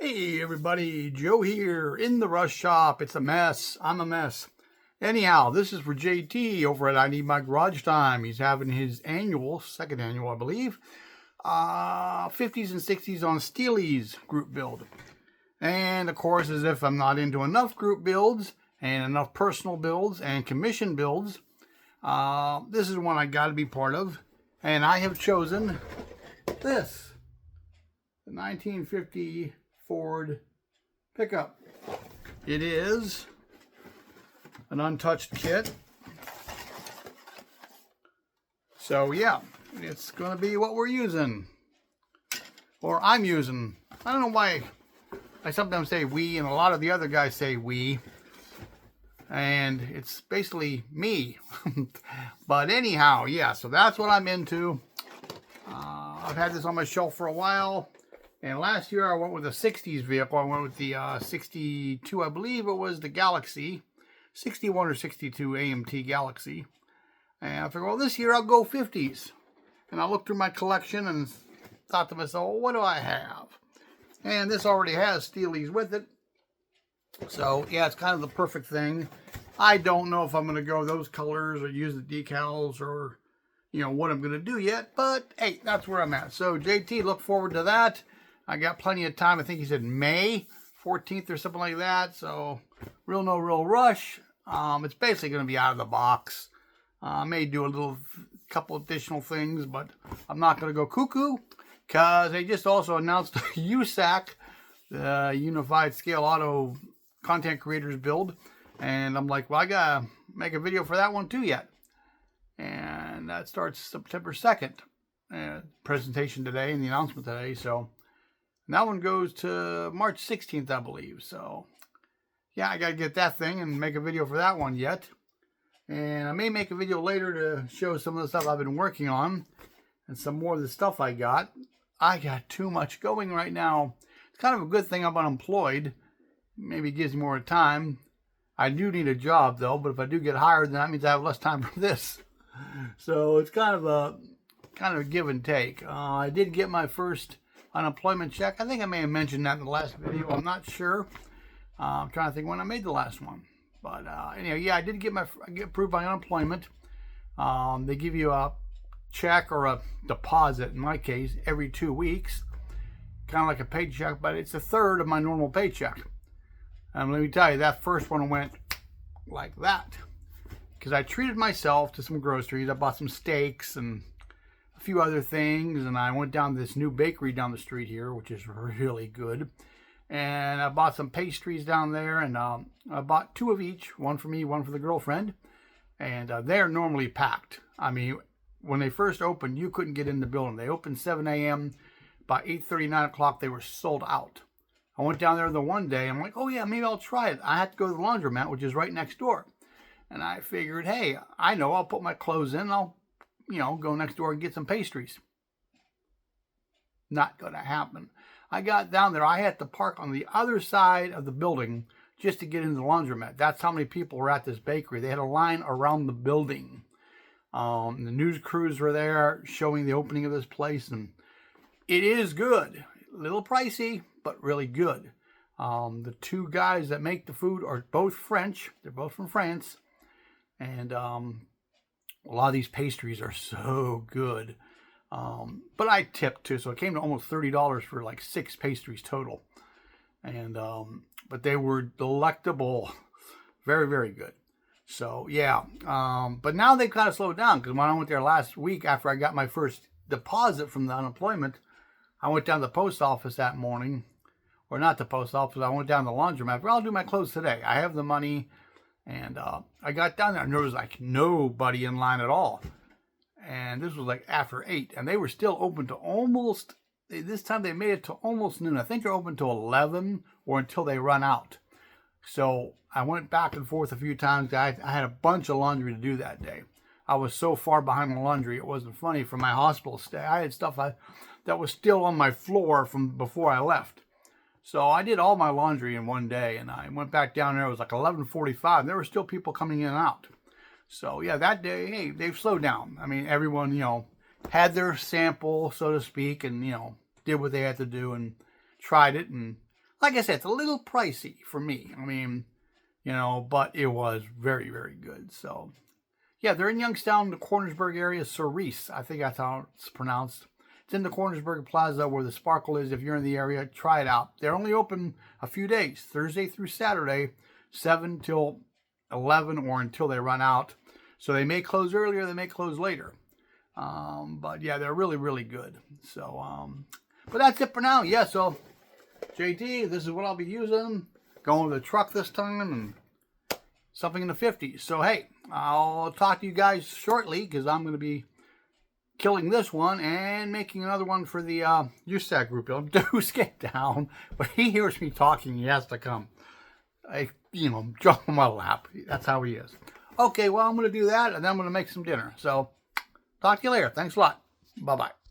Hey everybody, Joe here in the rush shop. It's a mess. I'm a mess. Anyhow, this is for JT over at I Need My Garage Time. He's having his second annual, I believe, 50s and 60s on steelies group build. And of course, as if I'm not into enough group builds and enough personal builds and commission builds, this is one I got to be part of. And I have chosen this, the 1950 Ford pickup. It is an untouched kit. So yeah, it's going to be what we're using. Or I'm using. I don't know why I sometimes say we and a lot of the other guys say we. And it's basically me. But anyhow, yeah, so that's what I'm into. I've had this on my shelf for a while. And last year I went with a 60s vehicle. I went with the 62, I believe it was the Galaxy. 61 or 62 AMT Galaxy. And I figured, well, this year I'll go 50s. And I looked through my collection and thought to myself, well, what do I have? And this already has steelies with it. So, yeah, it's kind of the perfect thing. I don't know if I'm going to go those colors or use the decals or, you know, what I'm going to do yet. But, hey, that's where I'm at. So, JT, look forward to that. I got plenty of time. I think he said May 14th or something like that. So, no real rush. It's basically going to be out of the box. I may do a couple additional things, but I'm not going to go cuckoo because they just also announced the USAC, the Unified Scale Auto Content Creators Build. And I'm like, well, I got to make a video for that one too yet. And that starts September 2nd. Presentation today and the announcement today. So, and that one goes to March 16th, I believe. So, yeah, I got to get that thing and make a video for that one yet. And I may make a video later to show some of the stuff I've been working on and some more of the stuff I got. I got too much going right now. It's kind of a good thing I'm unemployed. Maybe it gives me more time. I do need a job, though, but if I do get hired, then that means I have less time for this. So it's kind of a give and take. I did get my first unemployment check. I think I may have mentioned that in the last video. I'm not sure. I'm trying to think when I made the last one. But anyway, yeah, I did get approved by unemployment. They give you a check or a deposit, in my case, every 2 weeks. Kind of like a paycheck, but it's a third of my normal paycheck. And let me tell you, that first one went like that. Because I treated myself to some groceries. I bought some steaks and a few other things, and I went down to this new bakery down the street here, which is really good. And I bought some pastries down there, and I bought 2 of each, one for me, one for the girlfriend. And they're normally packed. I mean, when they first opened, you couldn't get in the building. They opened 7 a.m. By 8:30, 9 o'clock, they were sold out. I went down there the one day. I'm like, oh yeah, maybe I'll try it. I had to go to the laundromat, which is right next door. And I figured, hey, I know I'll put my clothes in. I'll, go next door and get some pastries. Not going to happen. I got down there. I had to park on the other side of the building just to get into the laundromat. That's how many people were at this bakery. They had a line around the building. The news crews were there showing the opening of this place. And it is good. A little pricey, but really good. The 2 guys that make the food are both French. They're both from France. And a lot of these pastries are so good. But I tipped too, so it came to almost $30 for like 6 pastries total. And but they were delectable. Very, very good. So yeah. But now they've kind of slowed down, because when I went there last week after I got my first deposit from the unemployment, I went down to the post office that morning. Or not the post office, I went down to the laundromat. Well, I'll do my clothes today. I have the money. And I got down there and there was like nobody in line at all. And this was like after 8. And they were still open to almost, this time they made it to almost noon. I think they're open to 11 or until they run out. So I went back and forth a few times. I had a bunch of laundry to do that day. I was so far behind the laundry, it wasn't funny for my hospital stay. I had stuff that was still on my floor from before I left. So I did all my laundry in one day, and I went back down there. It was like 11:45. There were still people coming in and out. So yeah, that day, hey, they've slowed down. I mean, everyone, had their sample, so to speak, and, did what they had to do and tried it. And like I said, it's a little pricey for me. I mean, you know, but it was very, very good. So, yeah, they're in Youngstown, the Cornersburg area, Cerise. I think that's how it's pronounced. It's in the Cornersburg Plaza where the Sparkle is. If you're in the area, try it out. They're only open a few days, Thursday through Saturday, 7 till 11 or until they run out. So they may close earlier, they may close later. But yeah, they're really, really good. So, but that's it for now. Yeah, so JT, this is what I'll be using. Going with the truck this time and something in the 50s. So hey, I'll talk to you guys shortly because I'm going to be killing this one and making another one for the USAC group. Deuce, get down. But he hears me talking, he has to come. Jump on my lap. That's how he is. Okay, well, I'm going to do that, and then I'm going to make some dinner. So, talk to you later. Thanks a lot. Bye-bye.